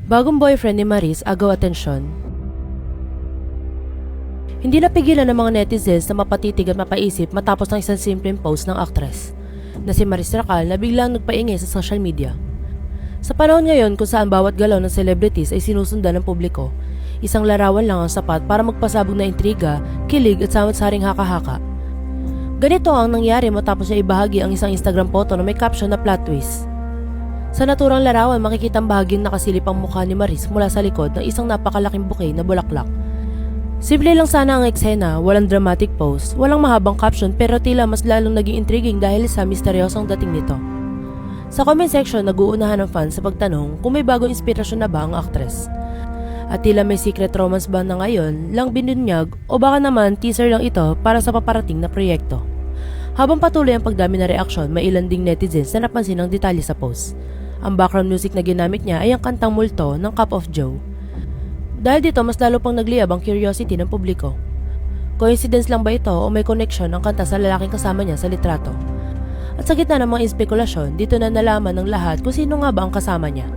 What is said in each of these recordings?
Bagong boyfriend ni Maris agaw atensyon. Hindi napigilan ng mga netizens na mapatitig at mapaisip matapos ng isang simpleng post ng aktres na si Maris Racal na biglang nagpaingay sa social media. Sa panahon ngayon kung saan bawat galaw ng celebrities ay sinusundan ng publiko, isang larawan lang ang sapat para magpasabog na intriga, kilig at samot-saring haka-haka. Ganito ang nangyari matapos niya ibahagi ang isang Instagram photo na may caption na plot twist. Sa naturang larawan, makikita ang bahagyang nakasilip ang mukha ni Maris mula sa likod ng isang napakalaking bouquet na bulaklak. Simple lang sana ang eksena, walang dramatic pose, walang mahabang caption pero tila mas lalong naging intriguing dahil sa misteryosong dating nito. Sa comment section, nag-uunahan ng fans sa pagtanong kung may bagong inspirasyon na ba ang aktres. At tila may secret romance ba na ngayon lang binunyag o baka naman teaser lang ito para sa paparating na proyekto. Habang patuloy ang pagdami na reaksyon, may ilan ding netizens na napansin ang detalye sa post. Ang background music na ginamit niya ay ang kantang Multo ng Cup of Joe. Dahil dito, mas lalo pang nagliyab ang curiosity ng publiko. Coincidence lang ba ito o may connection ang kanta sa lalaking kasama niya sa litrato? At sa gitna ng mga espekulasyon, dito na nalaman ng lahat kung sino nga ba ang kasama niya.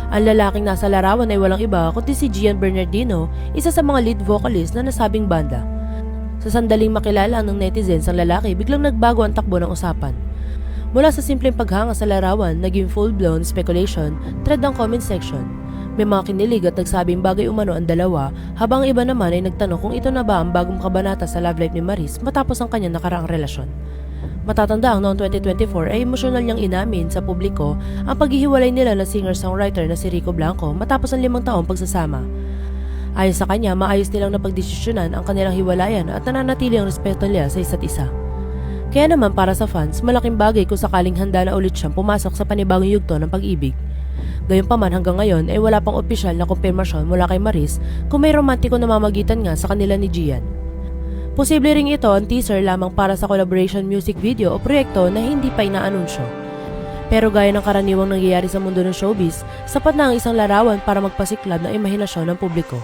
Ang lalaking nasa larawan ay walang iba kundi si Gian Bernardino, isa sa mga lead vocalist na nasabing banda. Sa sandaling makilala ng netizens ang lalaki, biglang nagbago ang takbo ng usapan. Mula sa simpleng paghanga sa larawan, naging full-blown speculation, thread ang comment section. May mga kinilig at nagsabing bagay umano ang dalawa, habang iba naman ay nagtanong kung ito na ba ang bagong kabanata sa love life ni Maris matapos ang kanyang nakaraang relasyon. Matatanda ang noong 2024 ay emosyonal niyang inamin sa publiko ang paghihiwalay nila ng singer-songwriter na si Rico Blanco matapos ang 5 taong pagsasama. Ayon sa kanya, maayos nilang napagdesisyonan ang kanilang hiwalayan at nananatili ang respeto nila sa isa't isa. Kaya naman para sa fans, malaking bagay kung sakaling handa na ulit siyang pumasok sa panibagong yugto ng pag-ibig. Gayunpaman hanggang ngayon ay wala pang opisyal na kumpirmasyon mula kay Maris kung may romantiko na mamagitan nga sa kanila ni Gian. Posible ring ito ang teaser lamang para sa collaboration music video o proyekto na hindi pa inaanunsyo. Pero gaya ng karaniwang nangyayari sa mundo ng showbiz, sapat na ang isang larawan para magpasiklab ng imahinasyon ng publiko.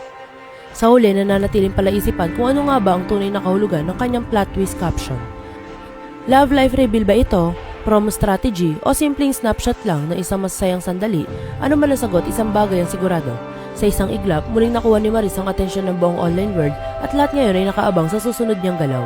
Sa huli, nananatiling palaisipan kung ano nga ba ang tunay na kahulugan ng kanyang plot twist caption. Love life reveal ba ito, promo strategy o simpleng snapshot lang ng isang masasayang sandali? Ano man ang sagot, isang bagay ang sigurado. Sa isang iglap, muling nakuha ni Maris ang atensyon ng buong online world at lahat ngayon ay nakaabang sa susunod niyang galaw.